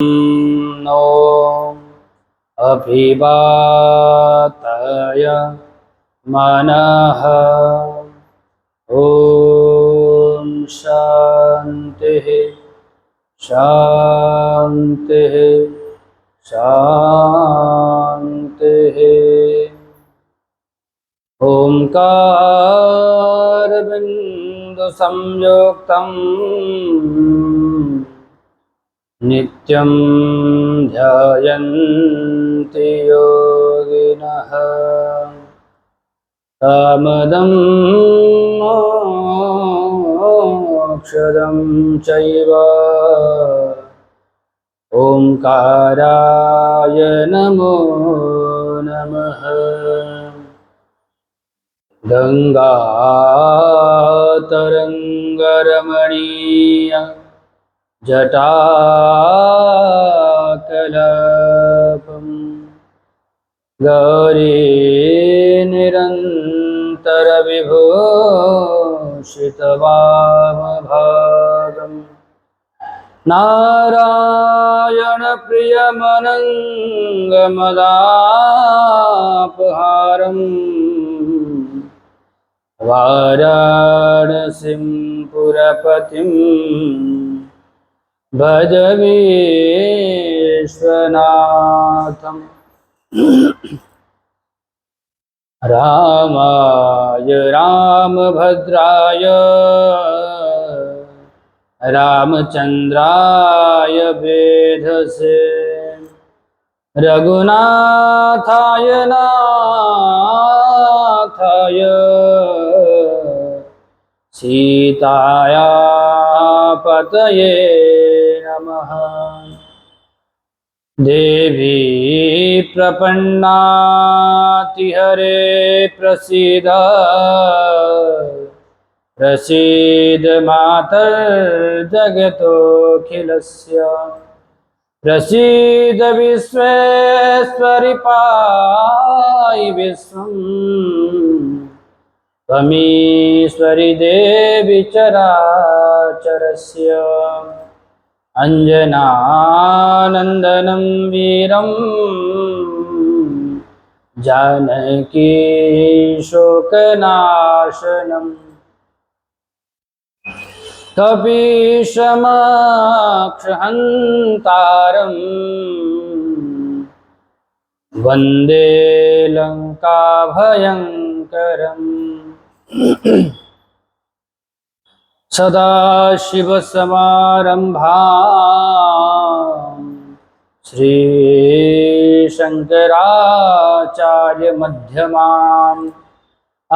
No अभिवाताय मनः। ॐ शान्तिः शान्तिः शान्तिः। ओंकारबिंदुसंयुक्तं नित्यं ध्यायन्ति योगिनः। कामदं मोक्षदं चैव ओंकाराय नमो नमः। गंगातरंगरमणीय जटाकलापम् गौरी निरन्तरविभूषितवामभागम् नारायणप्रियमनङ्गमदापहारम् वाराणसीं पुरपतिं भज विश्वनाथम्। रामाय रामभद्राय रामचन्द्राय वेधसे रघुनाथाय नाथाय सीताया पतये नमः। देवी प्रपन्नातिहरे प्रसीद प्रसीद मातर्जगतोऽखिलस्य प्रसीद विश्वेश्वरि पाहि विश्वम् त्वमीश्वरि देवी चराचरस्य। अंजनानंदनं वीरं जानकी शोकनाशनम् कपीशमक्षहन्तारम् वन्दे लङ्काभयङ्करम्। सदाशिवसमारम्भां श्रीशङ्कराचार्यमध्यमाम्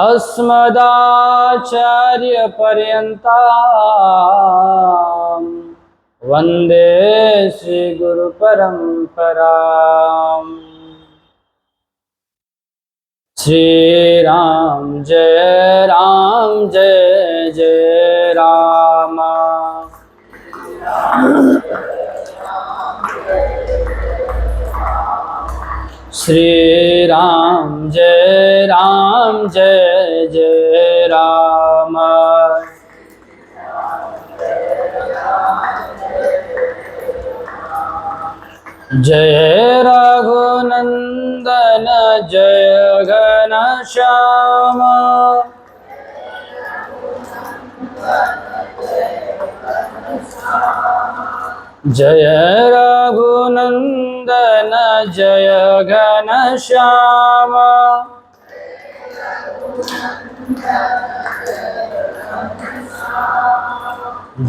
अस्मदाचार्यपर्यन्तां वन्दे श्रीगुरुपरम्पराम्। श्रीराम जय जय राम। श्रीराम जय जय राम। जय रघुनंदन जय घनश्याम जय रघुनंदन जय घनश्याम।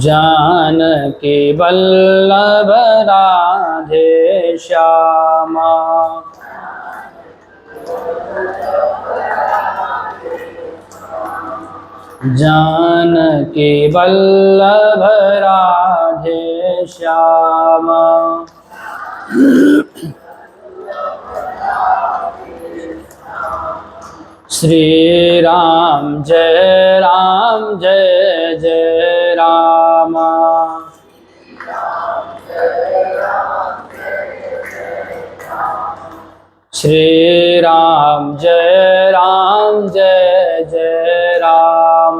जानकी वल्लभ राधे श्यामा। जानकी वल्लभ राधे श्यामा। श्री राम जय जय राम। श्री राम जय जय राम।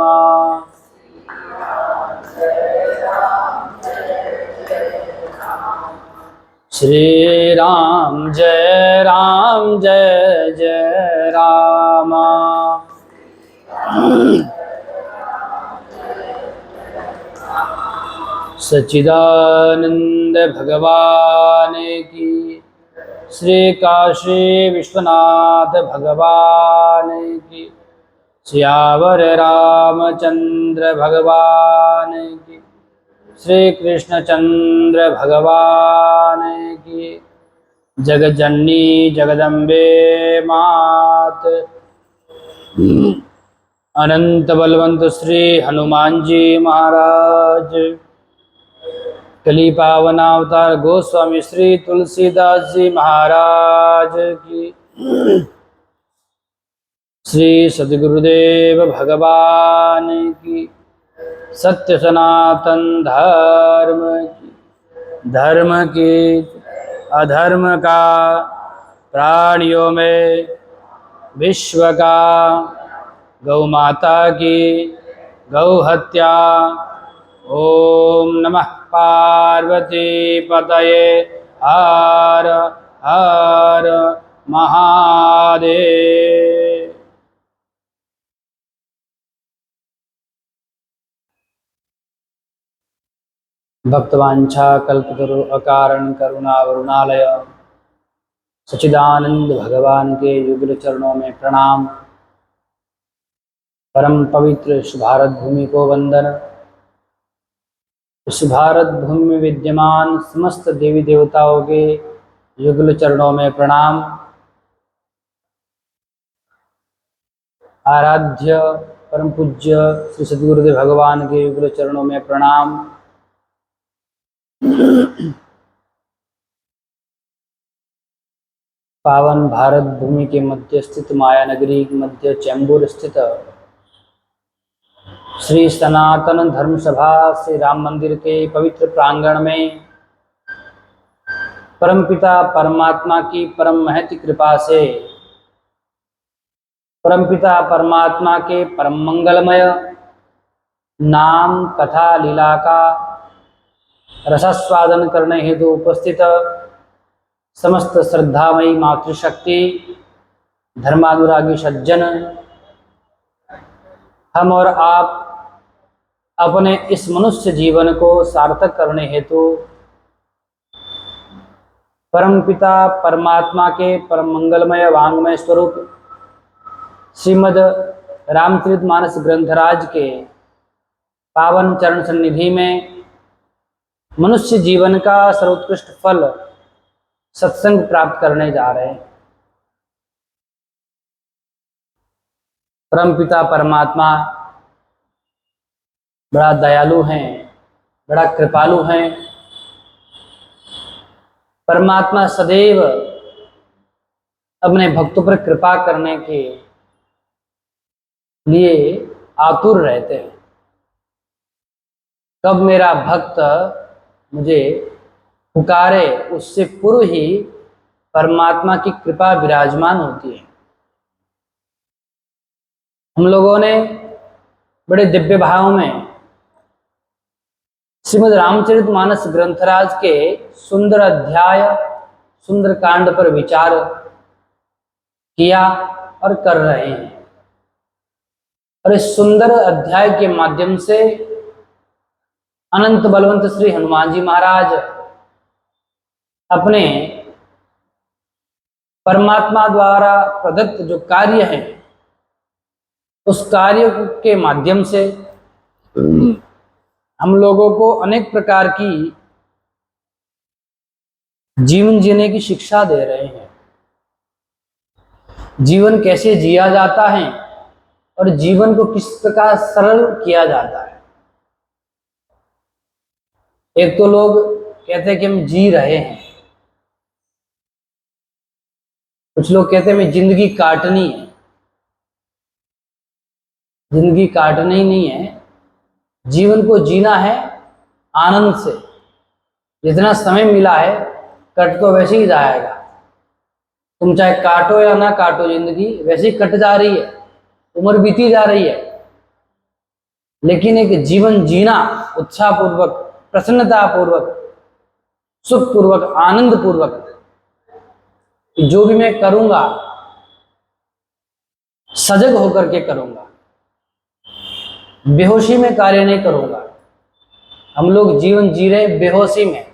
श्री राम जय जय राम। सच्चिदानंद भगवान की, श्री काशी विश्वनाथ भगवान की, सियावर रामचंद्र भगवान की, श्री कृष्णचंद्र भगवान की, जगज्जननी जगदम्बे मात, अनंत बलवंत श्री हनुमान जी महाराज, कली पावन अवतार गोस्वामी श्री तुलसीदास जी महाराज की, श्री सद्गुरुदेव भगवान की, सत्य सनातन धर्म की अधर्म का प्राणियों में विश्व का, गौ माता की गौ हत्या। ओम नमः पार्वती पतये हर हर महादेव। भक्तवांछा कल्पतरु अकारण करुणावरुणालय सच्चिदानंद भगवान के युगल चरणों में प्रणाम। परम पवित्र इस भारत भूमि को वंदन। इस भारत भूमि में विद्यमान समस्त देवी देवताओं के युगल चरणों में प्रणाम। आराध्य परम पूज्य श्री सद्गुरुदेव भगवान के युगल चरणों में प्रणाम। पावन भारत भूमि के मध्य स्थित माया नगरी मध्य चैम्बूर स्थित श्री सनातन धर्म सभा श्री राम मंदिर के पवित्र प्रांगण में परमपिता परमात्मा की परम महती कृपा से परमपिता परमात्मा के परम मंगलमय नाम कथा लीला का रसास्वादन करने हेतु उपस्थित समस्त श्रद्धामयी मातृशक्ति धर्मानुरागी सज्जन, हम और आप अपने इस मनुष्य जीवन को सार्थक करने हेतु परमपिता परमात्मा के परम मंगलमय वांग्मय स्वरूप श्रीमद् रामचरितमानस ग्रंथराज के पावन चरण सन्निधि में मनुष्य जीवन का सर्वोत्कृष्ट फल सत्संग प्राप्त करने जा रहे हैं। परमपिता परमात्मा बड़ा दयालु हैं, बड़ा कृपालु हैं। परमात्मा सदैव अपने भक्तों पर कृपा करने के लिए आतुर रहते हैं। कब मेरा भक्त मुझे पुकारे, उससे पूर्व ही परमात्मा की कृपा विराजमान होती है। हम लोगों ने बड़े दिव्य भाव में श्रीमद् रामचरितमानस ग्रंथराज के सुंदर अध्याय सुंदर कांड पर विचार किया और कर रहे हैं। और इस सुंदर अध्याय के माध्यम से अनंत बलवंत श्री हनुमान जी महाराज अपने परमात्मा द्वारा प्रदत्त जो कार्य है उस कार्य के माध्यम से हम लोगों को अनेक प्रकार की जीवन जीने की शिक्षा दे रहे हैं। जीवन कैसे जिया जाता है और जीवन को किस प्रकार सरल किया जाता है। एक तो लोग कहते हैं कि हम जी रहे हैं, कुछ लोग कहते हैं हमें जिंदगी काटनी है। जिंदगी काटनी नहीं है, जीवन को जीना है आनंद से। जितना समय मिला है कट तो वैसे ही जाएगा। तुम चाहे काटो या ना काटो, जिंदगी वैसे ही कट जा रही है, उम्र बीती जा रही है। लेकिन एक जीवन जीना उत्साहपूर्वक, प्रसन्नतापूर्वक, सुख पूर्वक, आनंद पूर्वक, कि जो भी मैं करूंगा सजग होकर के करूंगा, बेहोशी में कार्य नहीं करूंगा। हम लोग जीवन जी रहे बेहोशी में,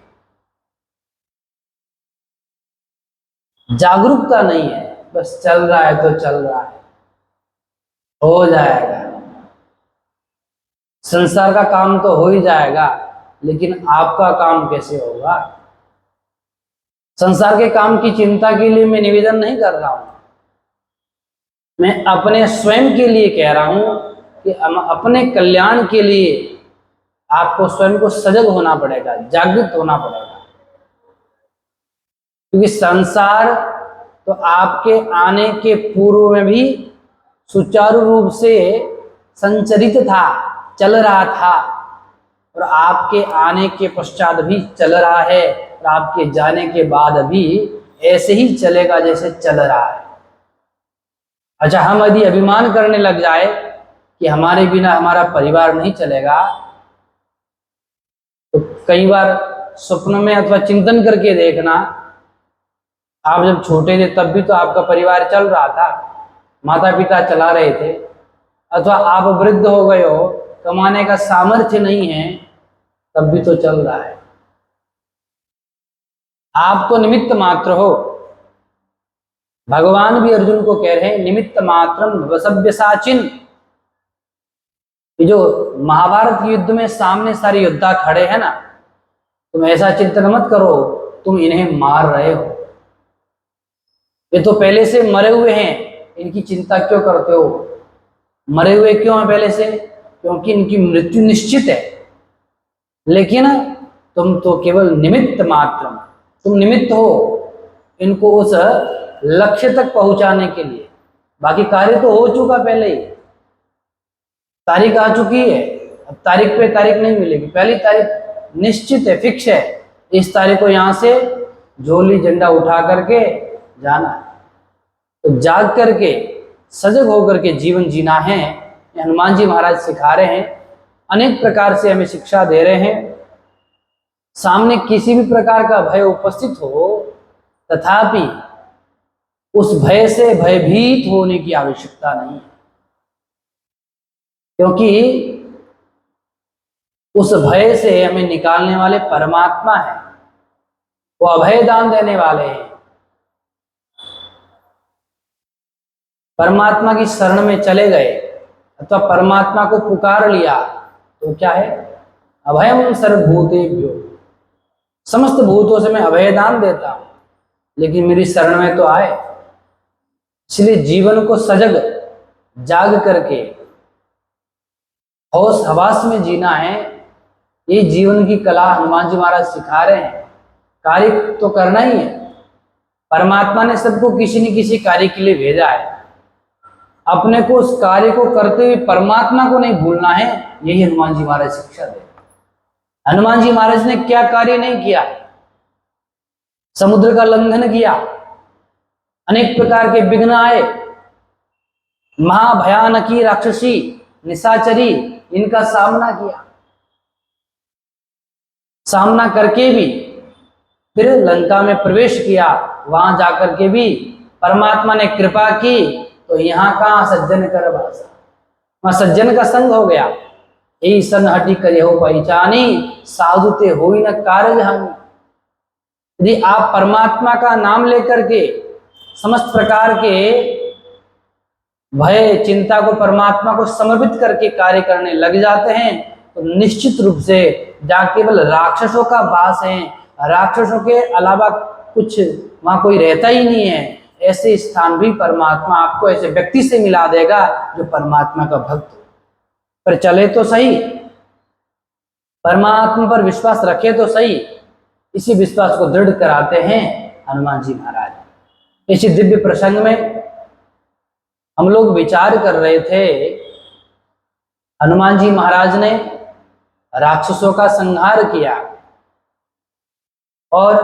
जागरूकता नहीं है, बस चल रहा है तो चल रहा है, हो जाएगा, संसार का काम तो हो ही जाएगा, लेकिन आपका काम कैसे होगा? संसार के काम की चिंता के लिए मैं निवेदन नहीं कर रहा हूं, मैं अपने स्वयं के लिए कह रहा हूं कि अपने कल्याण के लिए आपको स्वयं को सजग होना पड़ेगा, जागृत होना पड़ेगा। क्योंकि संसार तो आपके आने के पूर्व में भी सुचारू रूप से संचरित था, चल रहा था, और आपके आने के पश्चात भी चल रहा है, और आपके जाने के बाद भी ऐसे ही चलेगा जैसे चल रहा है। अच्छा, हम यदि अभिमान करने लग जाए कि हमारे बिना हमारा परिवार नहीं चलेगा, तो कई बार स्वप्न में अथवा चिंतन करके देखना, आप जब छोटे थे तब भी तो आपका परिवार चल रहा था, माता पिता चला रहे थे, अथवा आप वृद्ध हो गए हो, कमाने का सामर्थ्य नहीं है, तब भी तो चल रहा है। आप तो निमित्त मात्र हो। भगवान भी अर्जुन को कह रहे हैं, निमित्त मात्रम भव सव्यसाचिन। ये जो महाभारत युद्ध में सामने सारे योद्धा खड़े हैं ना, तुम ऐसा चिंतन मत करो तुम इन्हें मार रहे हो, ये तो पहले से मरे हुए हैं, इनकी चिंता क्यों करते हो? मरे हुए क्यों हैं पहले से? क्योंकि इनकी मृत्यु निश्चित है। लेकिन तुम तो केवल निमित्त मात्र, तुम निमित्त हो इनको उस लक्ष्य तक पहुंचाने के लिए। बाकी कार्य तो हो चुका पहले ही, तारीख आ चुकी है, अब तारीख पे तारीख नहीं मिलेगी, पहली तारीख निश्चित है, फिक्स है, इस तारीख को यहाँ से झोली झंडा उठा करके जाना है। तो जाग करके सजग होकर के जीवन जीना है, हनुमान जी महाराज सिखा रहे हैं, अनेक प्रकार से हमें शिक्षा दे रहे हैं। सामने किसी भी प्रकार का भय उपस्थित हो, तथापि उस भय से भयभीत होने की आवश्यकता नहीं है, क्योंकि उस भय से हमें निकालने वाले परमात्मा है, वो अभय दान देने वाले हैं। परमात्मा की शरण में चले गए अथवा परमात्मा को पुकार लिया तो क्या है? अभयम सर्वभूतेभ्यो, समस्त भूतों से मैं अभय दान देता हूं, लेकिन मेरी शरण में तो आए। इसलिए जीवन को सजग जाग करके होश हवास में जीना है, ये जीवन की कला हनुमान जी महाराज सिखा रहे हैं। कार्य तो करना ही है, परमात्मा ने सबको किसी न किसी कार्य के लिए भेजा है, अपने को उस कार्य को करते हुए परमात्मा को नहीं भूलना है, यही हनुमान जी महाराज शिक्षा दे। हनुमान जी महाराज ने क्या कार्य नहीं किया? समुद्र का लंघन किया, अनेक प्रकार के विघ्न आए, महाभयानकी राक्षसी निशाचरी इनका सामना किया, सामना करके भी फिर लंका में प्रवेश किया, वहां जाकर के भी परमात्मा ने कृपा की, तो यहाँ कहाँ सज्जन कर भाषा, वहां सज्जन का संग हो गया। यही सन हटी करे हो पहचानी, साधुते हो न कार्य हानि। यदि आप परमात्मा का नाम लेकर के समस्त प्रकार के भय चिंता को परमात्मा को समर्पित करके कार्य करने लग जाते हैं, तो निश्चित रूप से जहाँ केवल राक्षसों का वास है, राक्षसों के अलावा कुछ वहां कोई रहता ही नहीं है, ऐसे स्थान भी परमात्मा आपको ऐसे व्यक्ति से मिला देगा जो परमात्मा का भक्त पर चले तो सही, परमात्मा पर विश्वास रखे तो सही। इसी विश्वास को दृढ़ कराते हैं हनुमान जी महाराज। इसी दिव्य प्रसंग में हम लोग विचार कर रहे थे, हनुमान जी महाराज ने राक्षसों का संहार किया और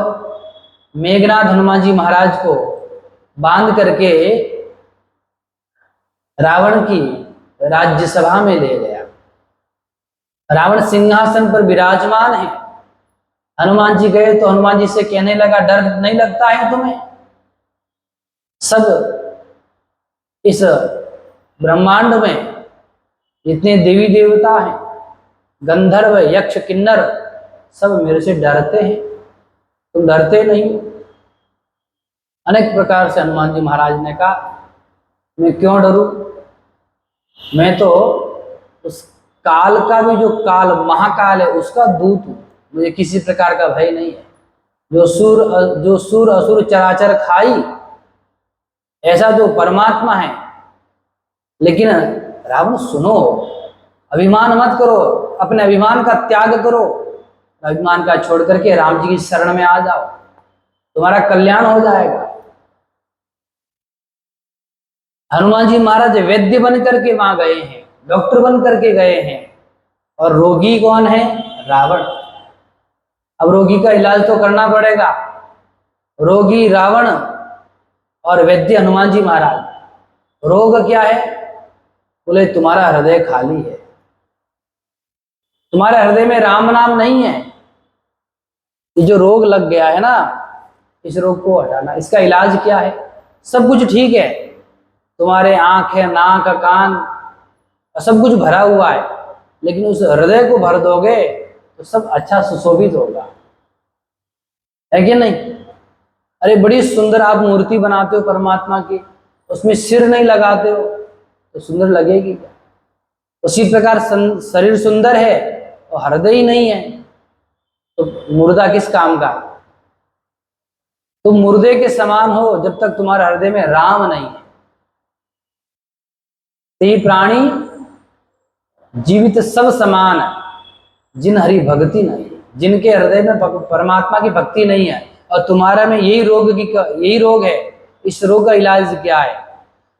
मेघनाथ हनुमान जी महाराज को बांध करके रावण की राज्यसभा में ले गया। रावण सिंहासन पर विराजमान है, हनुमान जी गए तो हनुमान जी से कहने लगा, डर नहीं लगता है तुम्हें? सब इस ब्रह्मांड में जितने देवी देवता हैं, गंधर्व यक्ष किन्नर, सब मेरे से डरते हैं, तुम डरते नहीं हो? अनेक प्रकार से हनुमान जी महाराज ने कहा, मैं क्यों डरूं? मैं तो उस काल का भी, जो काल महाकाल है, उसका दूत हूं, मुझे किसी प्रकार का भय नहीं है। जो सूर असुर चराचर खाई, ऐसा जो परमात्मा है। लेकिन रावण सुनो, अभिमान मत करो, अपने अभिमान का त्याग करो, अभिमान का छोड़ करके राम जी की शरण में आ जाओ, तुम्हारा कल्याण हो जाएगा। हनुमान जी महाराज वैद्य बन करके वहां गए हैं, डॉक्टर बन करके गए हैं, और रोगी कौन है? रावण। अब रोगी का इलाज तो करना पड़ेगा। रोगी रावण और वैद्य हनुमान जी महाराज। रोग क्या है? बोले तुम्हारा हृदय खाली है, तुम्हारे हृदय में राम नाम नहीं है। ये जो रोग लग गया है ना, इस रोग को हटाना। इसका इलाज क्या है? सब कुछ ठीक है, तुम्हारे आंख है, नाक, कान, सब कुछ भरा हुआ है, लेकिन उस हृदय को भर दोगे तो सब अच्छा सुशोभित होगा, है कि नहीं? अरे बड़ी सुंदर आप मूर्ति बनाते हो परमात्मा की, उसमें सिर नहीं लगाते हो तो सुंदर लगेगी क्या? उसी प्रकार शरीर सुंदर है और हृदय ही नहीं है तो मुर्दा किस काम का? तुम मुर्दे के समान हो जब तक तुम्हारे हृदय में राम नहीं है। ते प्राणी जीवित सब समान, जिन हरि भक्ति नहीं, जिनके हृदय में परमात्मा की भक्ति नहीं है, और तुम्हारा में यही रोग है। इस रोग का इलाज क्या है?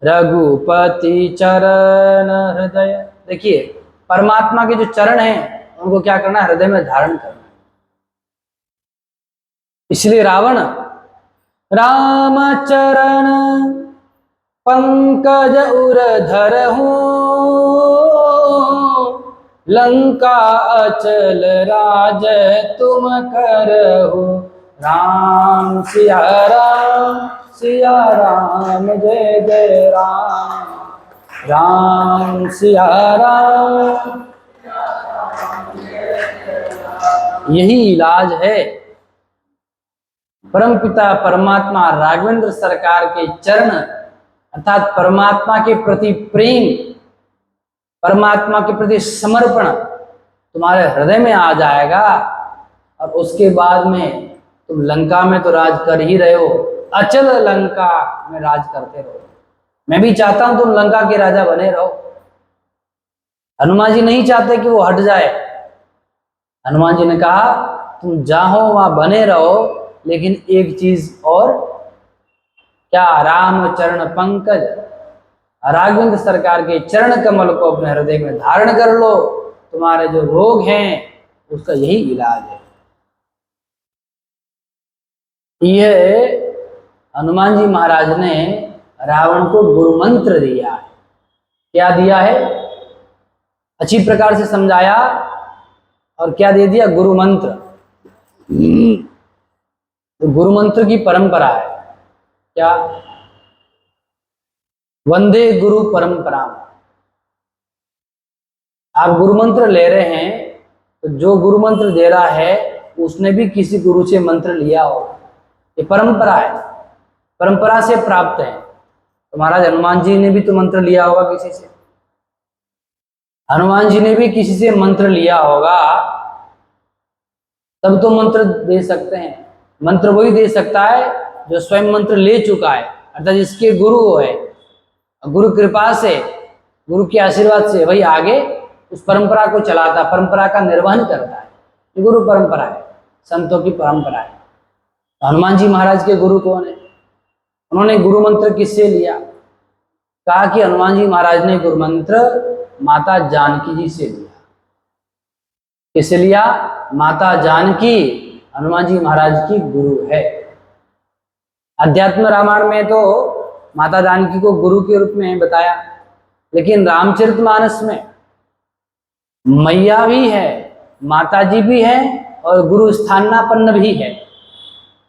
रघुपति चरण हृदय। देखिए, परमात्मा के जो चरण हैं उनको क्या करना? हृदय में धारण करना। इसलिए रावण राम चरण पंकज उर धरहूं, लंका अचल राज तुम करहु। राम सिया राम, सिया राम जय जय राम, राम सिया राम। यही इलाज है। परमपिता परमात्मा राघवेंद्र सरकार के चरण, अर्थात परमात्मा के प्रति प्रेम, परमात्मा के प्रति समर्पण तुम्हारे हृदय में आ जाएगा, और उसके बाद में तुम लंका में तो राज कर ही रहे हो, अचल लंका में राज करते रहो। मैं भी चाहता हूं तुम लंका के राजा बने रहो। हनुमान जी नहीं चाहते कि वो हट जाए। हनुमान जी ने कहा तुम जहां हो वहां बने रहो, लेकिन एक चीज और, क्या? राम चरण पंकज, राघवेंद्र सरकार के चरण कमल को अपने हृदय में धारण कर लो, तुम्हारे जो रोग हैं उसका यही इलाज है। यह हनुमान जी महाराज ने रावण को गुरु मंत्र दिया है। क्या दिया है? अच्छी प्रकार से समझाया, और क्या दे दिया? गुरु मंत्र। तो गुरु मंत्र की परंपरा है क्या? वंदे गुरु परंपरा। आप गुरु मंत्र ले रहे हैं तो जो गुरु मंत्र दे रहा है उसने भी किसी गुरु से मंत्र लिया होगा। ये परंपरा है, परंपरा से प्राप्त है। तो महाराज हनुमान जी ने भी तो मंत्र लिया होगा किसी से, हनुमान जी ने भी किसी से मंत्र लिया होगा, तब तो मंत्र दे सकते हैं। मंत्र वही दे सकता है जो स्वयं मंत्र ले चुका है, अर्थात जिसके गुरु है। गुरु कृपा से, गुरु के आशीर्वाद से वही आगे उस परंपरा को चलाता, परंपरा का निर्वहन करता है। ये गुरु परंपरा है, संतों की परंपरा है। हनुमान जी महाराज के गुरु कौन है? उन्होंने गुरु मंत्र किससे लिया? कहा कि हनुमान जी महाराज ने गुरु मंत्र माता जानकी जी से लिया। किससे लिया? माता जानकी हनुमान जी महाराज की गुरु है। अध्यात्म रामायण में तो माता जानकी को गुरु के रूप में बताया, लेकिन रामचरितमानस में मैया भी है, माता जी भी है और गुरु स्थानापन्न भी है,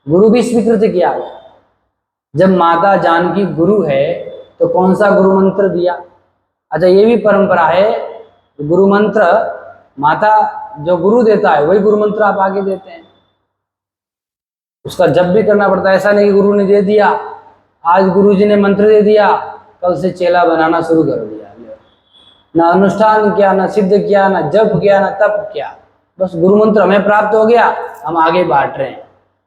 गुरु भी स्वीकृत किया गया। जब माता जानकी गुरु है तो कौन सा गुरु मंत्र दिया? अच्छा, ये भी परंपरा है, गुरु मंत्र माता जो गुरु देता है वही गुरु मंत्र आप आगे देते हैं, उसका जप भी करना पड़ता है। ऐसा नहीं कि गुरु ने दे दिया, आज गुरु जी ने मंत्र दे दिया, कल से चेला बनाना शुरू कर दिया, ना अनुष्ठान किया, ना सिद्ध किया, ना जप किया, ना तप किया, बस गुरु मंत्र हमें प्राप्त हो गया, हम आगे बांट रहे हैं।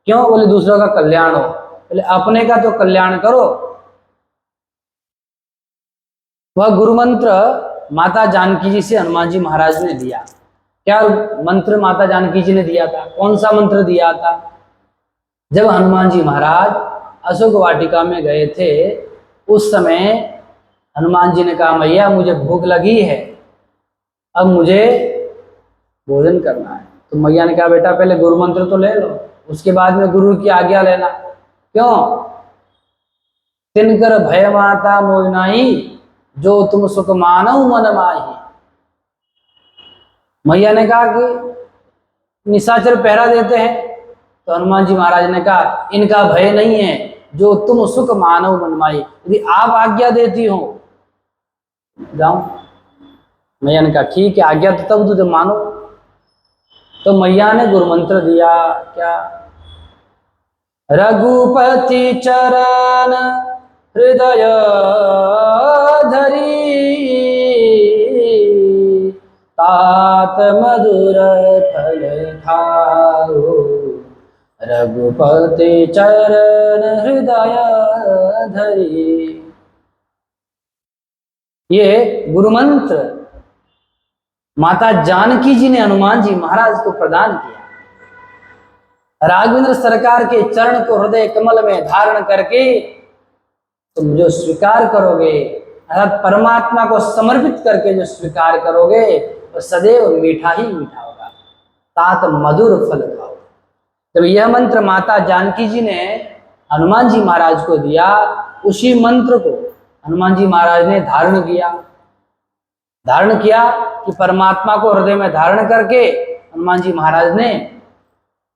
क्यों? बोले दूसरों का कल्याण हो, बोले अपने का तो कल्याण करो। वह गुरु मंत्र माता जानकी जी से हनुमान जी महाराज ने दिया। क्या मंत्र माता जानकी जी ने दिया था? कौन सा मंत्र दिया था? जब हनुमान जी महाराज अशोक वाटिका में गए थे, उस समय हनुमान जी ने कहा, मैया मुझे भूख लगी है, अब मुझे भोजन करना है। तो मैया ने कहा, बेटा पहले गुरु मंत्र तो ले लो, उसके बाद में गुरु की आज्ञा लेना। क्यों? तिनकर भय माता मोहि नाहि, जो तुम सुख मानव मन माही। मैया ने कहा कि निशाचर पहरा देते हैं, तो हनुमान जी महाराज ने कहा, इनका भय नहीं है, जो तुम सुख मानव मन माही, यदि आप आज्ञा देती हो जाऊं। मैया ने कहा, ठीक है, आज्ञा तो तब तुझे मानो। तो मैया ने गुरु मंत्र दिया, क्या? रघुपति चरण हृदय धरी, तात मधुर फल खाओ, रघुपति चरण हृदय धरी। ये गुरु मंत्र माता जानकी जी ने हनुमान जी महाराज को प्रदान किया। राघवेंद्र सरकार के चरण को हृदय कमल में धारण करके तुम जो स्वीकार करोगे, अर्थात परमात्मा को समर्पित करके जो स्वीकार करोगे, वो सदैव मीठा ही मीठा होगा, तात मधुर फल खाओ। जब यह मंत्र माता जानकी जी ने हनुमान जी महाराज को दिया, उसी मंत्र को हनुमान जी महाराज ने धारण किया कि परमात्मा को हृदय में धारण करके हनुमान जी महाराज ने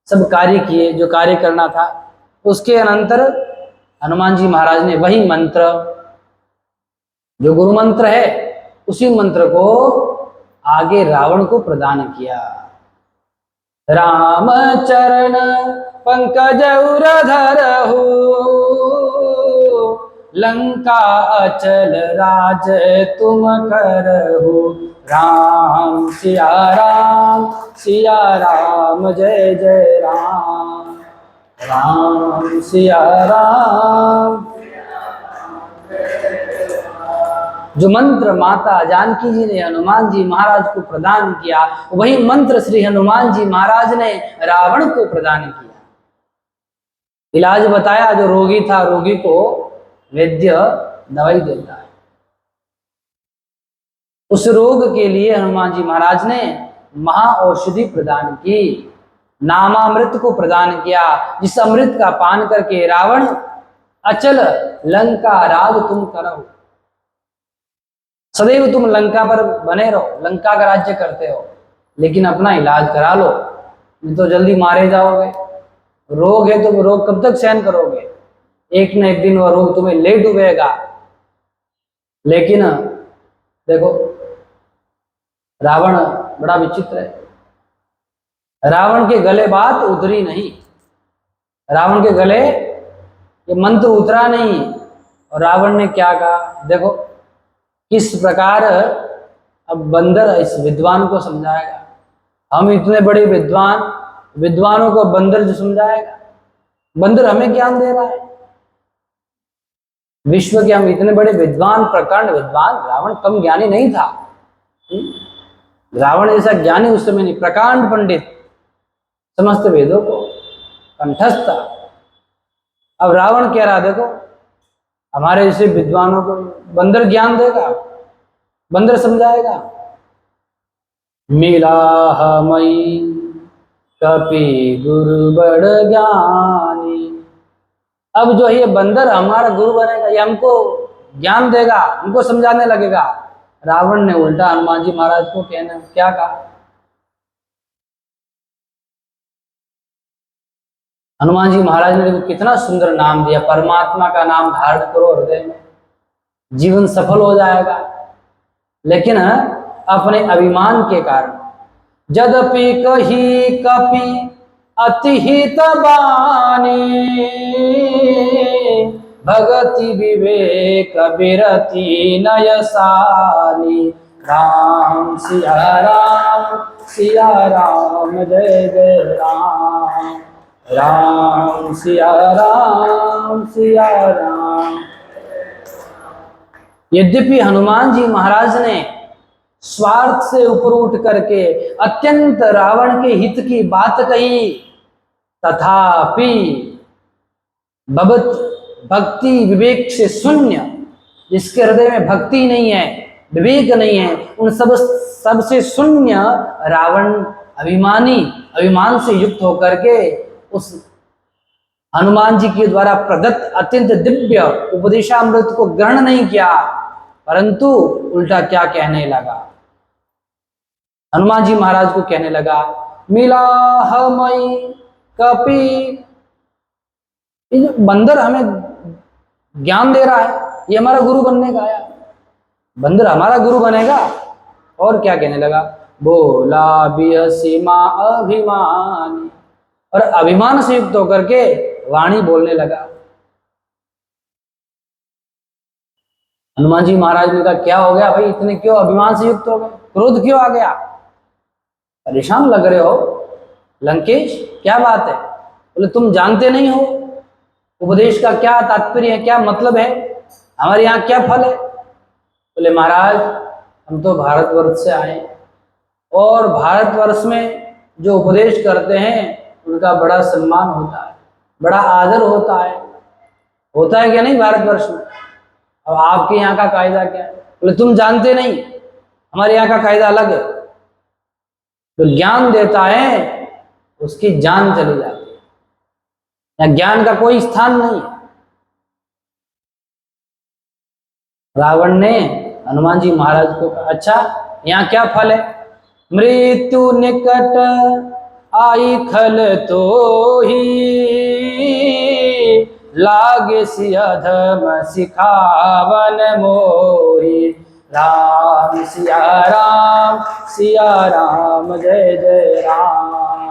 सब कार्य किए, जो कार्य करना था। उसके अनंतर हनुमान जी महाराज ने वही मंत्र, जो गुरु मंत्र है, उसी मंत्र को आगे रावण को प्रदान किया। राम चरण पंकज उर धरहु, लंका अचल राज तुम करहु। राम सिया राम जय जय राम, राम सिया राम। जो मंत्र माता जानकी जी ने हनुमान जी महाराज को प्रदान किया, वही मंत्र श्री हनुमान जी महाराज ने रावण को प्रदान किया। इलाज बताया, जो रोगी था, रोगी को वैद्य दवाई देता है, उस रोग के लिए हनुमान जी महाराज ने महाऔषधि प्रदान की, नामामृत को प्रदान किया, जिस अमृत का पान करके रावण अचल लंका राज तुम करो, सदैव तुम लंका पर बने रहो, लंका का राज्य करते हो, लेकिन अपना इलाज करा लो, नहीं तो जल्दी मारे जाओगे। रोग है तो रोग कब तक सहन करोगे? एक न एक दिन वह रोग तुम्हें ले डूबेगा। लेकिन देखो, रावण बड़ा विचित्र है। रावण के गले बात उतरी नहीं, रावण के गले ये मंत्र उतरा नहीं। और रावण ने क्या कहा, देखो किस प्रकार अब बंदर इस विद्वान को समझाएगा। हम इतने बड़े विद्वानों को बंदर जो समझाएगा, बंदर हमें ज्ञान दे रहा है। विश्व के हम इतने बड़े विद्वान, प्रकांड विद्वान, रावण कम ज्ञानी नहीं था। रावण जैसा ज्ञानी उस समय नहीं, प्रकांड पंडित, समस्त वेदों को कंठस्थ था। अब रावण कह रहा, देखो हमारे जैसे विद्वानों को बंदर ज्ञान देगा, बंदर समझाएगा। मिला हमई कपि गुरु बड़ ज्ञानी। अब जो ये बंदर हमारा गुरु बनेगा, ये हमको ज्ञान देगा, हमको समझाने लगेगा। रावण ने उल्टा हनुमान जी महाराज को कहना क्या कहा, हनुमान जी महाराज ने देखो कितना सुंदर नाम दिया, परमात्मा का नाम धारण करो हृदय में, जीवन सफल हो जाएगा। लेकिन अपने अभिमान के कारण, यद्यपि कही कपि अति हित बानी, भगति विवेक बिरति नय सानी। राम सिया राम जय जय राम, राम सिया राम। यद्यपि हनुमान जी महाराज ने स्वार्थ से ऊपर उठ करके अत्यंत रावण के हित की बात कही, तथापि भक्ति विवेक से शून्य, जिसके हृदय में भक्ति नहीं है, विवेक नहीं है, उन सबसे शून्य रावण अभिमान से युक्त होकर के उस हनुमान जी के द्वारा प्रदत्त अत्यंत दिव्य उपदेशामृत को ग्रहण नहीं किया, परंतु उल्टा क्या कहने लगा, हनुमान जी महाराज को कहने लगा, मिला हमई कपि। ये बंदर हमें ज्ञान दे रहा है, ये हमारा गुरु बनने का आया, बंदर हमारा गुरु बनेगा। और क्या कहने लगा, बोला बियसीमा अभिमानी, और अभिमान से युक्त होकर के वाणी बोलने लगा। हनुमान जी महाराज ने कहा, क्या हो गया भाई, इतने क्यों अभिमान से युक्त हो गए, क्रोध क्यों आ गया, परेशान लग रहे हो लंकेश, क्या बात है। बोले तुम जानते नहीं हो उपदेश का क्या तात्पर्य है, क्या मतलब है, हमारे यहाँ क्या फल है। बोले महाराज हम तो भारतवर्ष से आए, और भारतवर्ष में जो उपदेश करते हैं उनका बड़ा सम्मान होता है, बड़ा आदर होता है क्या नहीं भारतवर्ष में। अब आपके यहाँ का कायदा क्या है। बोले तुम जानते नहीं, हमारे यहाँ का कायदा अलग है, तो ज्ञान देता है उसकी जान चली जाती है, यहाँ ज्ञान का कोई स्थान नहीं है। रावण ने हनुमान जी महाराज को कहा, अच्छा यहाँ क्या फल है। मृत्यु निकट आई खल तो ही, लागे सियाधम सिखावन मोही। राम सिया राम जय जय राम,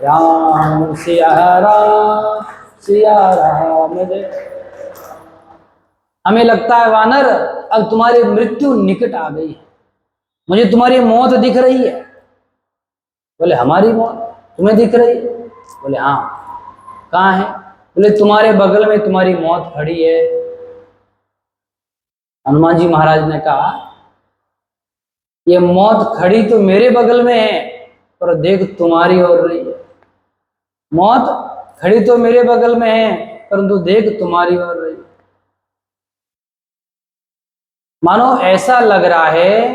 राम सिया राम जय। हमें लगता है वानर अब तुम्हारी मृत्यु निकट आ गई है, मुझे तुम्हारी मौत दिख रही है। बोले हमारी मौत तुम्हें दिख रही है। बोले हाँ, कहाँ है। बोले तुम्हारे बगल में तुम्हारी मौत खड़ी है। हनुमान जी महाराज ने कहा, ये मौत खड़ी तो मेरे बगल में है, पर देख तुम्हारी ओर रही है। मौत खड़ी तो मेरे बगल में है, परंतु देख तुम्हारी ओर रही है। मानो ऐसा लग रहा है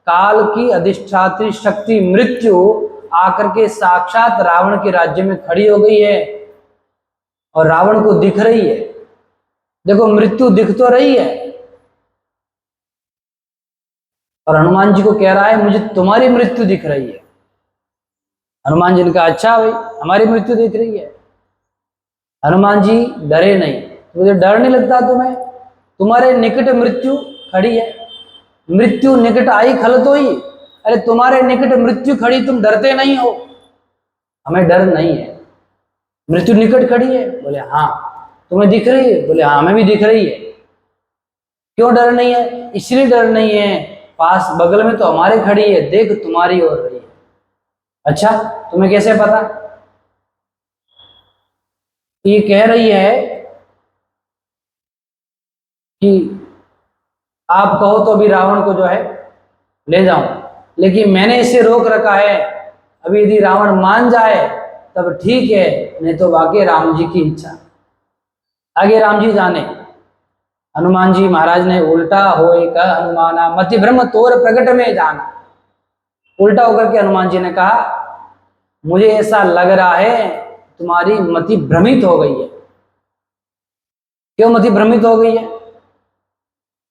काल की अधिष्ठात्री शक्ति मृत्यु आकर के साक्षात रावण के राज्य में खड़ी हो गई है, और रावण को दिख रही है। देखो मृत्यु दिख तो रही है, और हनुमान जी को कह रहा है मुझे तुम्हारी मृत्यु दिख रही है। हनुमान जी ने कहा, अच्छा भाई हमारी मृत्यु दिख रही है। हनुमान जी डरे नहीं, मुझे डर नहीं लगता तुम्हें, तुम्हारे निकट मृत्यु खड़ी है। मृत्यु निकट आई खल तो ही, अरे तुम्हारे निकट मृत्यु खड़ी, तुम डरते नहीं हो। हमें डर नहीं है, मृत्यु निकट खड़ी है। बोले हाँ। तुम्हें दिख रही है। बोले हाँ हमें भी दिख रही है। क्यों डर नहीं है। इसलिए डर नहीं है, पास बगल में तो हमारे खड़ी है, देख तुम्हारी ओर रही है। अच्छा तुम्हें कैसे पता। ये कह रही है कि आप कहो तो अभी रावण को जो है ले जाऊं, लेकिन मैंने इसे रोक रखा है, अभी यदि रावण मान जाए तब ठीक है, नहीं तो वाकई राम जी की इच्छा। आगे राम जी जाने। हनुमान जी महाराज ने उल्टा होए कह हनुमाना, मति ब्रह्म तोर प्रकट में जाना। उल्टा होकर के हनुमान जी ने कहा, मुझे ऐसा लग रहा है तुम्हारी मति भ्रमित हो गई है। क्यों मति भ्रमित हो गई है।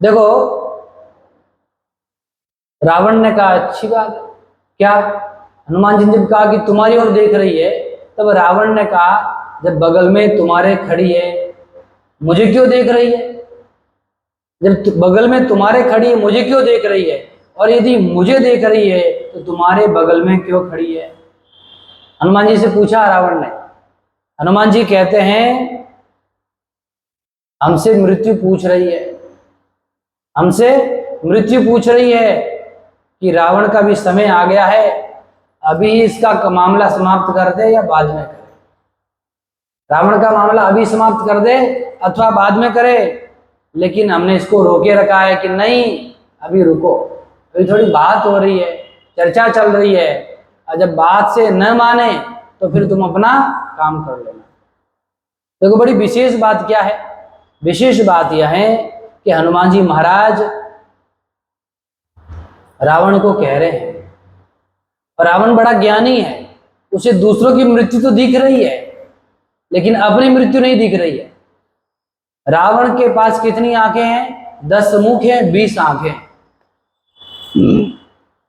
देखो रावण ने कहा अच्छी बात है। क्या। हनुमान जी ने जब कहा कि तुम्हारी ओर देख रही है, तब रावण ने कहा जब बगल में तुम्हारे खड़ी है मुझे क्यों देख रही है? जब बगल में तुम्हारे खड़ी है मुझे क्यों देख रही है? और यदि मुझे देख रही है तो तुम्हारे बगल में क्यों खड़ी है? हनुमान जी से पूछा रावण ने। हनुमान जी कहते हैं हमसे मृत्यु पूछ रही है, हमसे मृत्यु पूछ रही है कि रावण का भी समय आ गया है, अभी इसका मामला समाप्त कर दे या बाद में करे। रावण का मामला अभी समाप्त कर दे अथवा बाद में करे, लेकिन हमने इसको रोके रखा है कि नहीं अभी रुको, अभी थोड़ी बात हो रही है, चर्चा चल रही है, और जब बात से न माने तो फिर तुम अपना काम कर लेना। देखो बड़ी विशेष बात क्या है? विशेष बात यह है कि हनुमान जी महाराज रावण को कह रहे हैं, और रावण बड़ा ज्ञानी है, उसे दूसरों की मृत्यु तो दिख रही है लेकिन अपनी मृत्यु नहीं दिख रही है। रावण के पास कितनी आंखें हैं? 10 मुख हैं, 20 आंखें।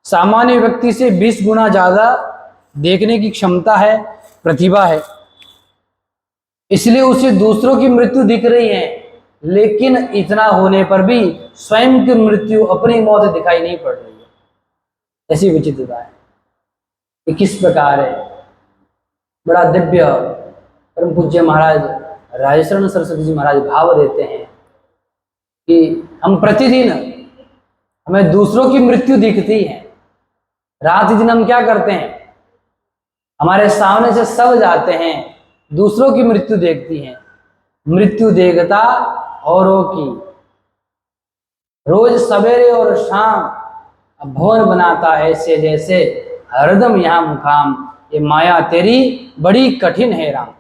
सामान्य व्यक्ति से 20 गुना ज्यादा देखने की क्षमता है, प्रतिभा है, इसलिए उसे दूसरों की मृत्यु दिख रही है, लेकिन इतना होने पर भी स्वयं की मृत्यु, अपनी मौत दिखाई नहीं पड़ रही है। ऐसी विचित्रता है। ये किस प्रकार है? बड़ा दिव्य परम पूज्य महाराज राजशरण सरस्वती जी महाराज भाव देते हैं कि हम प्रतिदिन हमें दूसरों की मृत्यु दिखती है। रात दिन हम क्या करते हैं? हमारे सामने से सब जाते हैं, दूसरों की मृत्यु देखती हैं। मृत्यु देखता औरों की, रोज सवेरे और शाम भवन बनाता ऐसे जैसे हरदम यहाँ मुकाम। ये माया तेरी बड़ी कठिन है राम।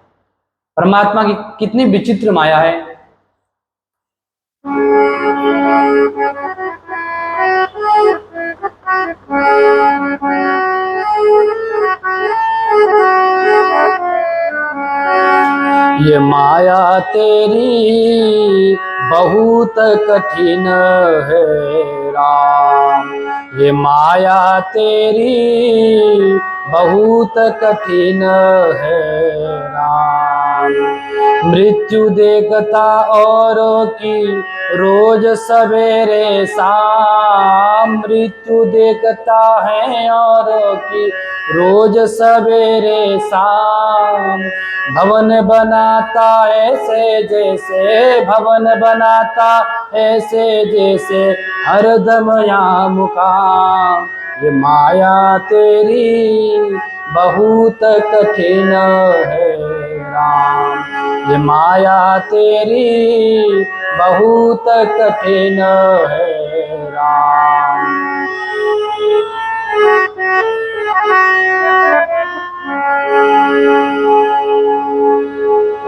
परमात्मा की कितनी विचित्र माया है। ये माया तेरी बहुत कठिन है राम, ये माया तेरी बहुत कठिन है राम। मृत्यु देखता औरों की रोज सवेरे शाम, मृत्यु देखता है औरों की रोज सवेरे शाम। भवन बनाता ऐसे जैसे, भवन बनाता ऐसे जैसे हरदम यहाँ मुकाम। ये माया तेरी बहुत कठिन है राम, ये माया तेरी बहुत कठिन है राम।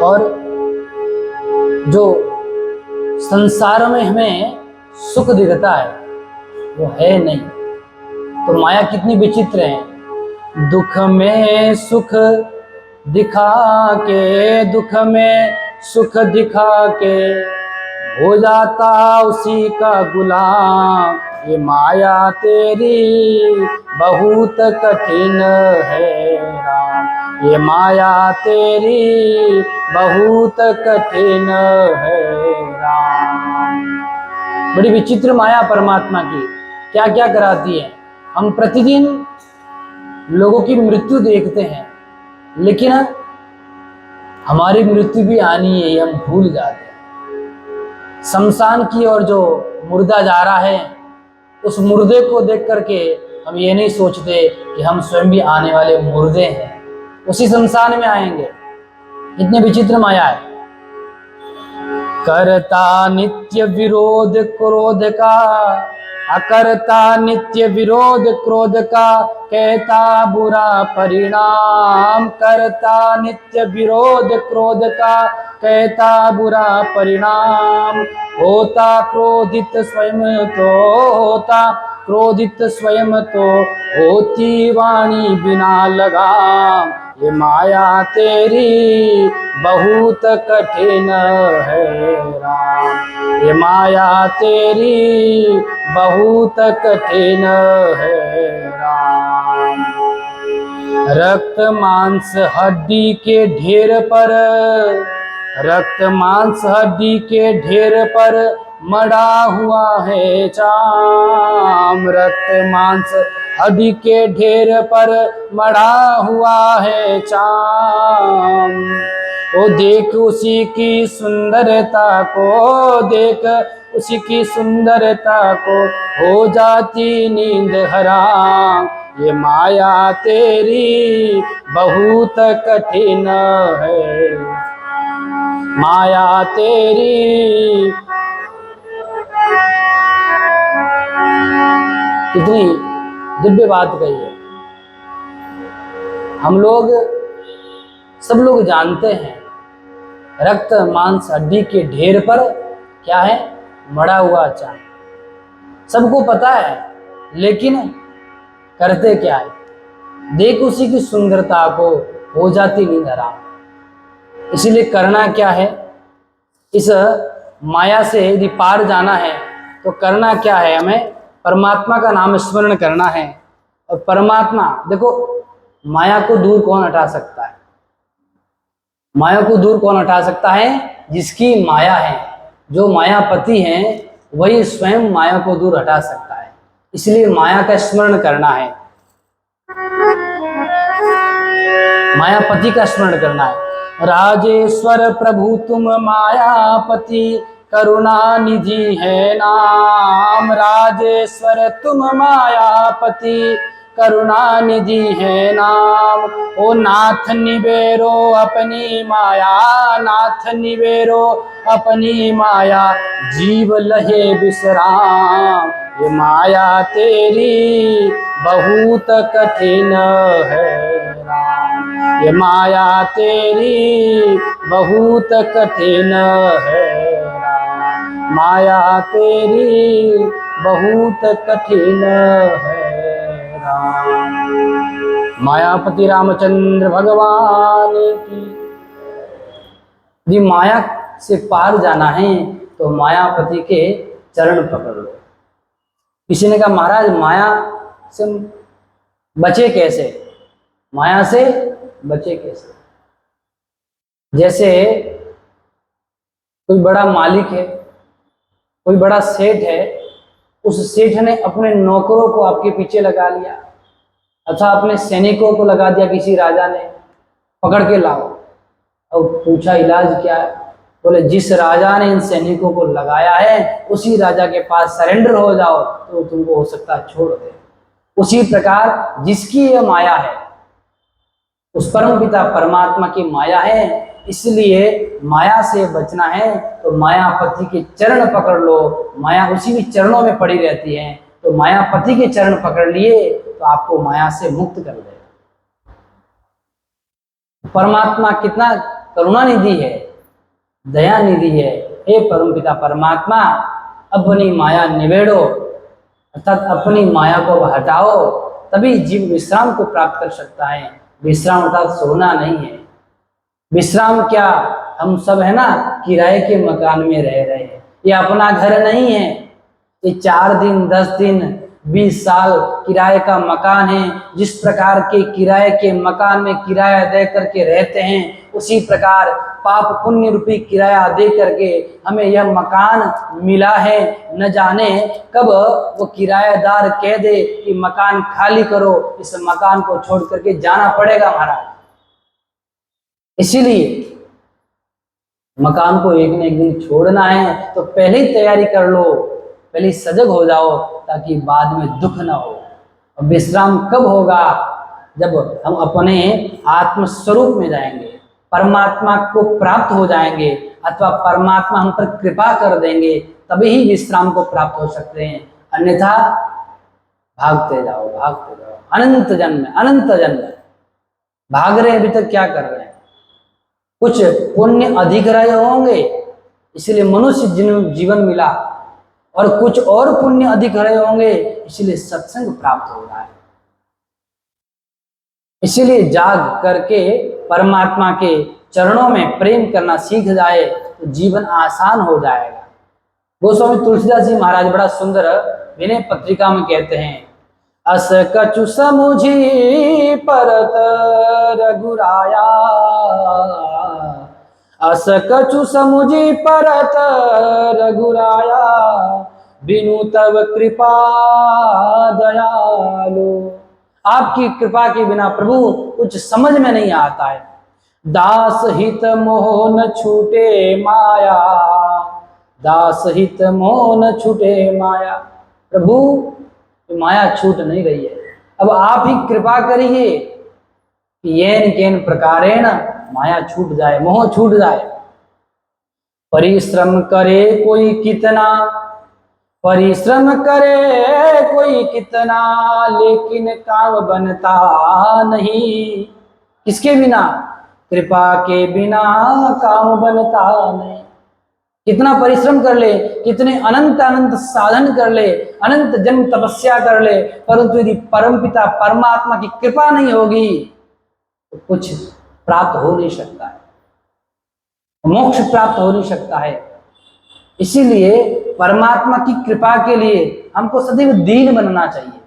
और जो संसार में हमें सुख दिखता है वो है नहीं, तो माया कितनी विचित्र है। दुख में सुख दिखा के, दुख में सुख दिखा के हो जाता उसी का गुलाम। ये माया तेरी बहुत कठिन है राम, ये माया तेरी बहुत कठिन है राम। बड़ी विचित्र माया परमात्मा की, क्या क्या कराती है। हम प्रतिदिन लोगों की मृत्यु देखते हैं, लेकिन हमारी मृत्यु भी आनी है ये हम भूल जाते हैं। शमशान की ओर जो मुर्दा जा रहा है, उस मुर्दे को देख करके हम ये नहीं सोचते कि हम स्वयं भी आने वाले मुर्दे हैं, उसी शमशान में आएंगे। इतने विचित्र माया है। करता नित्य विरोध क्रोध का, अकर्ता नित्य विरोध क्रोध का, कहता बुरा परिणाम। करता नित्य विरोध क्रोध का, कहता बुरा परिणाम। होता क्रोधित स्वयं तो, होता क्रोधित स्वयं तो, होती वाणी बिना लगाम। ये माया तेरी बहुत कठिन है राम, ये माया तेरी बहुत कठिन है राम। रक्त मांस हड्डी के ढेर पर, रक्त मांस हड्डी के ढेर पर मड़ा हुआ है चाम। रक्त मांस हड्डी के ढेर पर मड़ा हुआ है चाम। ओ देख उसी की सुंदरता को, देख उसी की सुंदरता को हो जाती नींद हराम। ये माया तेरी बहुत कठिन है, माया तेरी। कितनी दिव्य बात कही है। हम लोग सब लोग जानते हैं रक्त मांस हड्डी के ढेर पर क्या है, मड़ा हुआ चांद। सबको पता है, लेकिन करते क्या है, देख उसी की सुंदरता को हो जाती नींद हराम। इसीलिए करना क्या है, इस माया से यदि पार जाना है तो करना क्या है, हमें परमात्मा का नाम स्मरण करना है। और परमात्मा, देखो माया को दूर कौन हटा सकता है, माया को दूर कौन हटा सकता है, जिसकी माया है। जो मायापति हैं वही स्वयं माया को दूर हटा सकता है। इसलिए माया का स्मरण करना है, मायापति का स्मरण करना है। राजेश्वर प्रभु तुम मायापति करुणा निधि है नाम। राजेश्वर तुम मायापति करुणा निधि है नाम। ओ नाथ निबेरो अपनी माया, नाथ निबेरो अपनी माया, जीव लहे विश्राम। ये माया तेरी बहुत कठिन है राम, ये माया तेरी बहुत कठिन है राम, माया तेरी बहुत कठिन है राम। मायापति रामचंद्र भगवान की। यदि माया से पार जाना है तो मायापति के चरण पकड़ लो। किसी ने कहा महाराज माया से बचे कैसे, माया से बचे कैसे। जैसे कोई बड़ा मालिक है, कोई बड़ा सेठ है, उस सेठ ने अपने नौकरों को आपके पीछे लगा लिया अथवा अपने सैनिकों को लगा दिया, किसी राजा ने पकड़ के लाओ। और पूछा इलाज क्या है, बोले जिस राजा ने इन सैनिकों को लगाया है उसी राजा के पास सरेंडर हो जाओ तो तुमको हो सकता है छोड़ दे। उसी प्रकार जिसकी यह माया है उस परम पिता परमात्मा की माया है। इसलिए माया से बचना है तो मायापति के चरण पकड़ लो। माया उसी के चरणों में पड़ी रहती है, तो मायापति के चरण पकड़ लिए तो आपको माया से मुक्त कर देगा। परमात्मा कितना करुणा निधि है, दया निधि है। हे परमपिता परमात्मा, अपनी माया निबेड़ो अर्थात अपनी माया को हटाओ, तभी जीव विश्राम को प्राप्त कर सकता है। विश्राम अर्थात सोना नहीं है। विश्राम क्या, हम सब है ना किराए के मकान में रह रहे हैं, ये अपना घर नहीं है। ये 4 दिन 10 दिन 20 साल किराए का मकान है। जिस प्रकार के किराए के मकान में किराया दे करके रहते हैं, उसी प्रकार पाप पुण्य रूपी किराया दे करके हमें यह मकान मिला है। न जाने कब वो किराएदार कह दे कि मकान खाली करो, इस मकान को छोड़ करके जाना पड़ेगा महाराज। इसीलिए मकान को एक न एक दिन छोड़ना है तो पहले ही तैयारी कर लो, पहले सजग हो जाओ ताकि बाद में दुख ना हो। और विश्राम कब होगा, जब हम अपने आत्म स्वरूप में जाएंगे, परमात्मा को प्राप्त हो जाएंगे अथवा परमात्मा हम पर कृपा कर देंगे, तभी ही विश्राम को प्राप्त हो सकते हैं। अन्यथा भागते जाओ अनंत जन्म भाग रहे हैं। अभी तक क्या कर रहे हैं, कुछ पुण्य अधिक रहे होंगे इसलिए मनुष्य जीवन मिला, और कुछ और पुण्य अधिक रहे होंगे इसलिए सत्संग प्राप्त हो रहा है। इसीलिए जाग करके परमात्मा के चरणों में प्रेम करना सीख जाए तो जीवन आसान हो जाएगा। गोस्वामी तुलसीदास जी महाराज बड़ा सुंदर विनय पत्रिका में कहते हैं, अस कछु समुझी परत रघुराया, अस कछु समुझी परत रघुराया, बिनु तब कृपा दयालु। आपकी कृपा के बिना प्रभु कुछ समझ में नहीं आता है। दास हित मोह न छूटे माया, दास हित मोह न छूटे माया। प्रभु माया छूट नहीं रही है, अब आप ही कृपा करिए कि येन केन प्रकारेण माया छूट जाए, मोह छूट जाए। परिश्रम करे कोई कितना, परिश्रम करे कोई कितना, लेकिन काम बनता नहीं। किसके बिना? कृपा के बिना काम बनता नहीं। कितना परिश्रम कर ले, कितने अनंत अनंत साधन कर ले, अनंत जन्म तपस्या कर ले, परंतु यदि परमपिता परमात्मा की कृपा नहीं होगी तो कुछ प्राप्त हो नहीं सकता है, मोक्ष प्राप्त हो नहीं सकता है। इसीलिए परमात्मा की कृपा के लिए हमको सदैव दीन बनना चाहिए।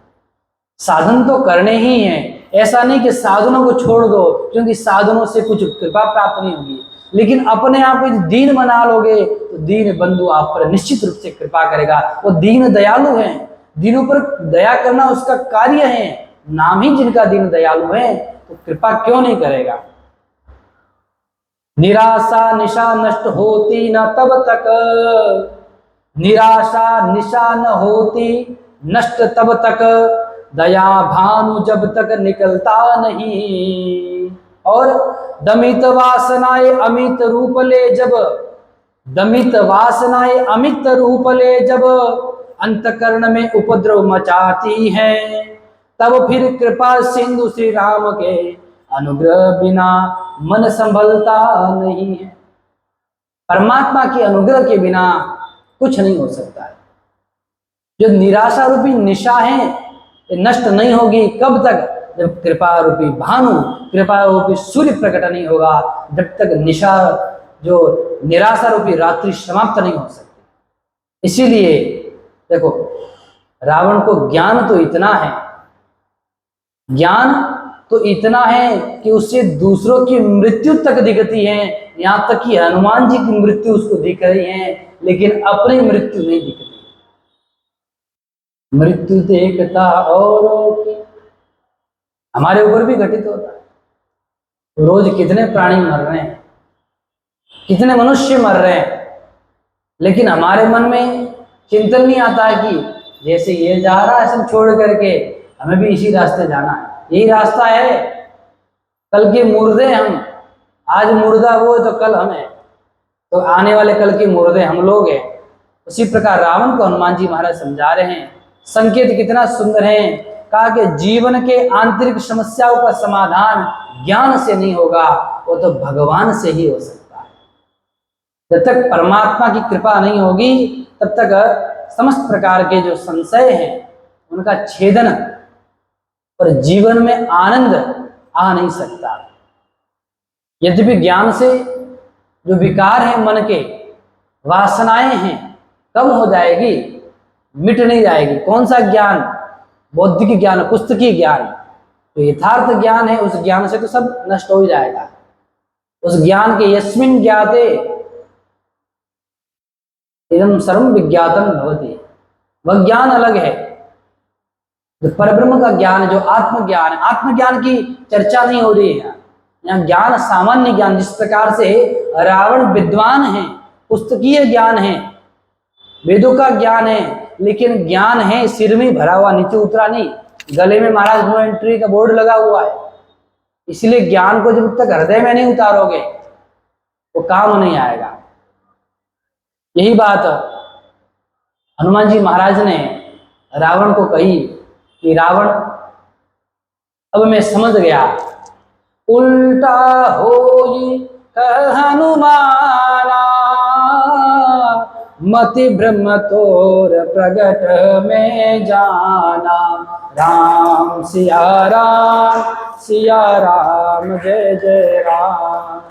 साधन तो करने ही हैं, ऐसा नहीं कि साधनों को छोड़ दो क्योंकि साधनों से कुछ कृपा प्राप्त नहीं होगी, लेकिन अपने आप को दीन बना लोगे तो दीन बंधु आप पर निश्चित रूप से कृपा करेगा। वो दीन दयालु हैं, दीनों पर दया करना उसका कार्य है। नाम ही जिनका दीन दयालु है तो कृपा क्यों नहीं करेगा। निराशा निशा नष्ट होती न तब तक, निराशा निशा न होती नष्ट तब तक, दया भानु जब तक निकलता नहीं। और दमित वासनाएं अमित रूप ले जब, दमित वासनाएं अमित रूप ले जब, अंतकरण में उपद्रव मचाती हैं, तब फिर कृपा सिंधु श्री राम के अनुग्रह बिना मन संभलता नहीं है। परमात्मा के अनुग्रह के बिना कुछ नहीं हो सकता है। जो निराशा रूपी निशा है नष्ट नहीं होगी कब तक? जब कृपा रूपी भानु, कृपा रूपी सूर्य प्रकट नहीं होगा, जब तक निशा जो निराशा रूपी रात्रि समाप्त नहीं हो सकती। इसीलिए देखो, रावण को ज्ञान तो इतना है, ज्ञान तो इतना है कि उससे दूसरों की मृत्यु तक दिखती है, यहाँ तक कि हनुमान जी की मृत्यु उसको दिख रही है, लेकिन अपनी मृत्यु नहीं दिखती। मृत्यु देखता औरों की, हमारे ऊपर भी घटित होता है। रोज कितने प्राणी मर रहे हैं, कितने मनुष्य मर रहे हैं, लेकिन हमारे मन में चिंतन नहीं आता है कि जैसे ये जा रहा है सब छोड़ करके हमें भी इसी रास्ते जाना है, यही रास्ता है। कल के मुर्दे हम, आज मुर्दा वो है तो कल हम हैं, तो आने वाले कल के मुर्दे हम लोग हैं। उसी प्रकार रावण को हनुमान जी महाराज समझा रहे हैं। संकेत कितना सुंदर है, कहा कि जीवन के आंतरिक समस्याओं का समाधान ज्ञान से नहीं होगा, वो तो भगवान से ही हो सकता है। जब तक परमात्मा की कृपा नहीं होगी तब तक समस्त प्रकार के जो संशय हैं उनका छेदन और जीवन में आनंद आ नहीं सकता। यद्यपि ज्ञान से जो विकार है मन के, वासनाएं हैं, कम हो जाएगी, मिट नहीं जाएगी। कौन सा ज्ञान? बौद्धिक ज्ञान, पुस्तकीय ज्ञान। तो यथार्थ ज्ञान है, उस ज्ञान से तो सब नष्ट हो जाएगा। उस ज्ञान के यस्मिन् ज्ञाते इदं सर्वं विज्ञातं भवति, वह ज्ञान अलग है। जो परब्रह्म का ज्ञान है, जो आत्मज्ञान है, आत्मज्ञान की चर्चा नहीं हो रही है यहाँ। ज्ञान सामान्य ज्ञान, जिस प्रकार से रावण विद्वान है, पुस्तकीय ज्ञान है, वेदों का ज्ञान है, लेकिन ज्ञान है सिर में भरा हुआ, नीचे उतरा नहीं। गले में महाराज नो एंट्री का बोर्ड लगा हुआ है। इसलिए ज्ञान को जब तक हृदय में नहीं उतारोगे वो काम नहीं आएगा। यही बात हनुमान जी महाराज ने रावण को कही कि रावण, अब मैं समझ गया, उल्टा होई हनुमाना, मति ब्रह्म तोर प्रगट में जाना। राम सिया राम जय जय राम,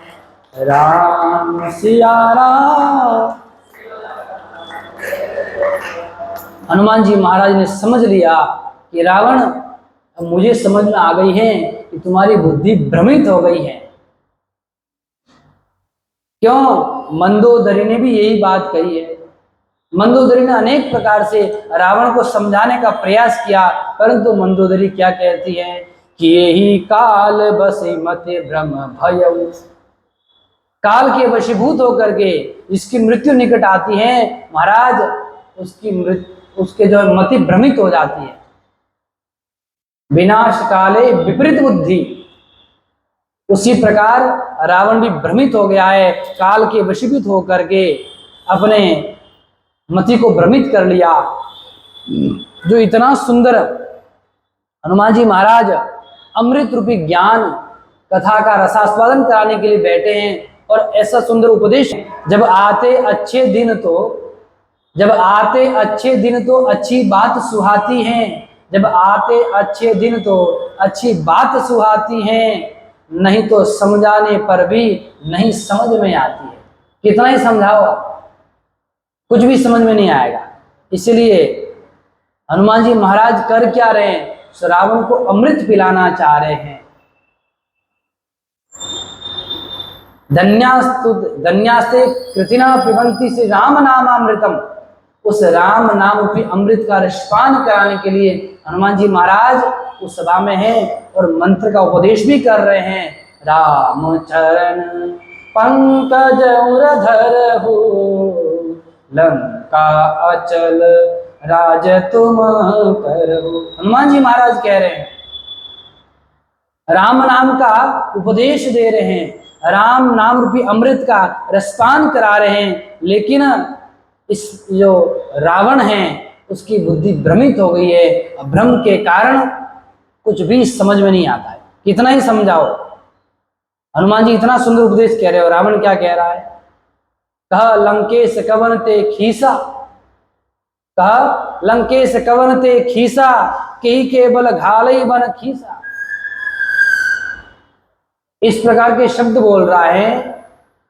राम सिया राम। हनुमान जी महाराज ने समझ लिया कि रावण, अब मुझे समझ में आ गई है कि तुम्हारी बुद्धि भ्रमित हो गई है। क्यों? मंदोदरी ने भी यही बात कही है। मंदोदरी ने अनेक प्रकार से रावण को समझाने का प्रयास किया, परंतु मंदोदरी क्या कहती है कि यही काल बसे मते भ्रम भय। काल के वशीभूत होकर के जिसकी मृत्यु निकट आती है महाराज, उसके जो मति भ्रमित हो जाती है। विनाश काले विपरीत बुद्धि, उसी प्रकार रावण भी भ्रमित हो गया है, काल के वशीभूत होकर के अपने मति को भ्रमित कर लिया। जो इतना सुंदर हनुमान जी महाराज अमृत रूपी ज्ञान कथा का रसास्वादन कराने के लिए बैठे हैं, और ऐसा सुंदर उपदेश, जब आते अच्छे दिन तो अच्छी बात सुहाती हैं, जब आते अच्छे दिन तो अच्छी बात सुहाती हैं, नहीं तो समझाने पर भी नहीं समझ में आती है। कितना ही समझाओ कुछ भी समझ में नहीं आएगा। इसलिए हनुमान जी महाराज कर क्या रहे हैं? रावण को अमृत पिलाना चाह रहे हैं। धन्यास्ते कृतिना पिबंती से राम नामामृतम, उस राम नाम रूपी अमृत का रसपान कराने के लिए हनुमान जी महाराज उस सभा में हैं और मंत्र का उपदेश भी कर रहे हैं। राम चरण पंकज धरहु, लंका अचल राज तुम करहु। हनुमान जी महाराज कह रहे हैं, राम नाम का उपदेश दे रहे हैं, राम नाम रूपी अमृत का रसपान करा रहे हैं, लेकिन इस जो रावण है उसकी बुद्धि भ्रमित हो गई है। भ्रम के कारण कुछ भी समझ में नहीं आता है। कितना ही समझाओ। हनुमान जी इतना सुंदर उपदेश कह रहे हो, रावण क्या कह रहा है? कह लंकेश कवन ते खीसा, कह लंकेश कवन ते खीसा, कही केवल घालई बन खीसा। इस प्रकार के शब्द बोल रहा है,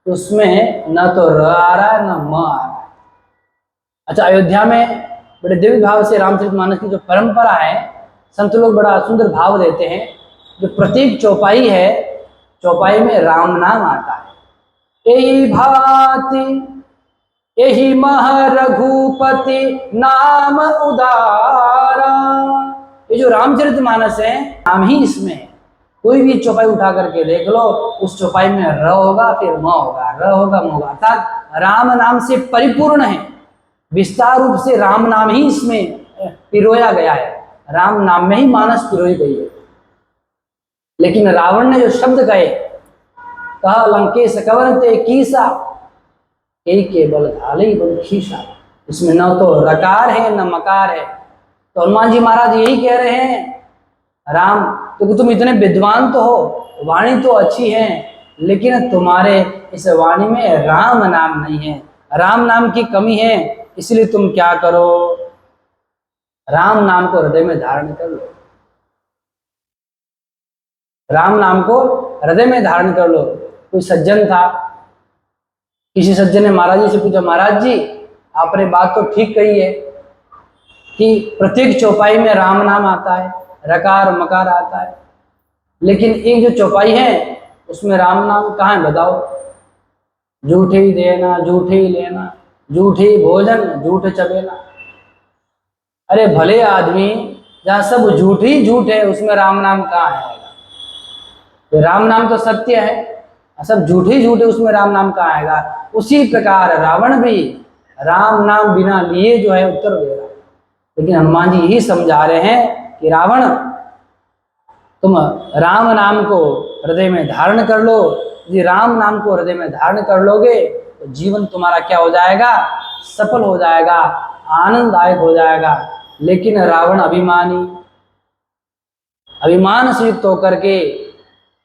उसमें न तो र आ रहा है न म आ रहा है। अच्छा, अयोध्या में बड़े दिव्य भाव से रामचरितमानस की जो परंपरा है, संत लोग बड़ा सुंदर भाव देते हैं। जो प्रत्येक चौपाई है, चौपाई में राम नाम आता है। यही भांति यही मह रघुपति नाम उदारा। ये जो रामचरितमानस है, नाम ही इसमें है। कोई भी चौपाई उठा करके देख लो, उस चौपाई में र होगा, फिर म होगा, र होगा, म होगा, अर्थात राम नाम से परिपूर्ण है। विस्तार रूप से राम नाम ही इसमें पिरोया गया है, राम नाम में ही मानस पिरोई गई है। लेकिन रावण ने जो शब्द कहे, कहा लंकेश कवन ते कीसा, कई केवल घालई बन खीसा, इसमें न तो रकार है न मकार है। तो हनुमान जी महाराज यही कह रहे हैं, राम, क्योंकि तुम इतने विद्वान तो हो, वाणी तो अच्छी है, लेकिन तुम्हारे इस वाणी में राम नाम नहीं है, राम नाम की कमी है। इसलिए तुम क्या करो, राम नाम को हृदय में धारण कर लो, राम नाम को हृदय में धारण कर लो। कोई सज्जन था, किसी सज्जन ने महाराज जी से पूछा, महाराज जी आपने बात तो ठीक कही है कि प्रत्येक चौपाई में राम नाम आता है, रकार मकार आता है, लेकिन एक जो चौपाई है उसमें राम नाम कहाँ है बताओ? झूठे ही देना, झूठे ही लेना, झूठे ही भोजन, झूठ चबेना। अरे भले आदमी, जहाँ सब झूठ ही झूठ है, उसमें राम नाम कहाँ आएगा? तो राम नाम तो सत्य है, सब झूठ ही झूठ है, उसमें राम नाम कहाँ आएगा? उसी प्रकार रावण भी राम नाम बिना लिए जो है उत्तर दे रहा है। लेकिन हनुमान जी यही समझा रहे हैं कि रावण, तुम राम नाम को हृदय में धारण कर लो। यदि राम नाम को हृदय में धारण कर लोगे तो जीवन तुम्हारा क्या हो जाएगा? सफल हो जाएगा, आनंददायक हो जाएगा। लेकिन रावण अभिमान से युक्त होकर के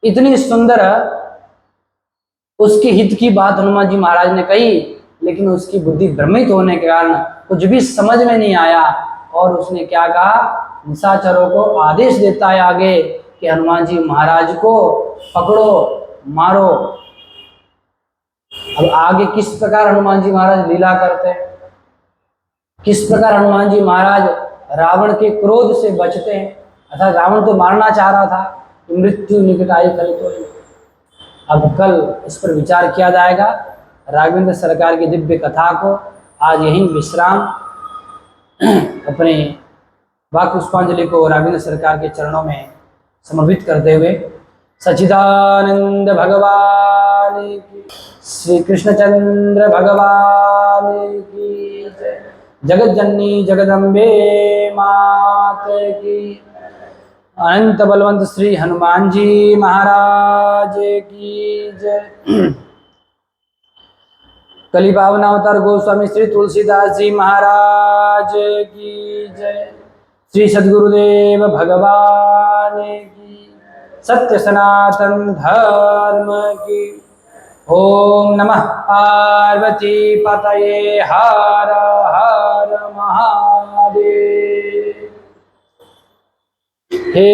इतनी सुंदर उसके हित की बात हनुमान जी महाराज ने कही, लेकिन उसकी बुद्धि भ्रमित होने के कारण कुछ भी समझ में नहीं आया, और उसने क्या कहा? निशाचरों को आदेश देता है आगे कि हनुमान जी महाराज को पकड़ो, मारो। अब आगे किस प्रकार हनुमान जी महाराज लीला करते हैं, किस प्रकार हनुमान जी महाराज रावण के क्रोध से बचते हैं। अर्थात रावण तो मारना चाह रहा था कि मृत्यु निकट आई कल तो। अब कल इस पर विचार किया जाएगा। राघवेंद्र सरकार की दिव्य कथा को आज यहीं विश्राम, अपने वाक् पुष्पांजलि को राघवेंद्र सरकार के चरणों में समर्पित करते हुए सच्चिदानंद भगवान की, श्री कृष्णचंद्र भगवान की जय, जगत जननी जगदम्बे मात की, अनंत बलवंत श्री हनुमान जी महाराज की जय। कली पावन अवतार गोस्वामी श्री तुलसीदास जी महाराज की जय। श्री सद्गुरुदेव भगवान की, सत्य सनातन धर्म की। ओम नमः पार्वती पतये, हर हर महादेव। हे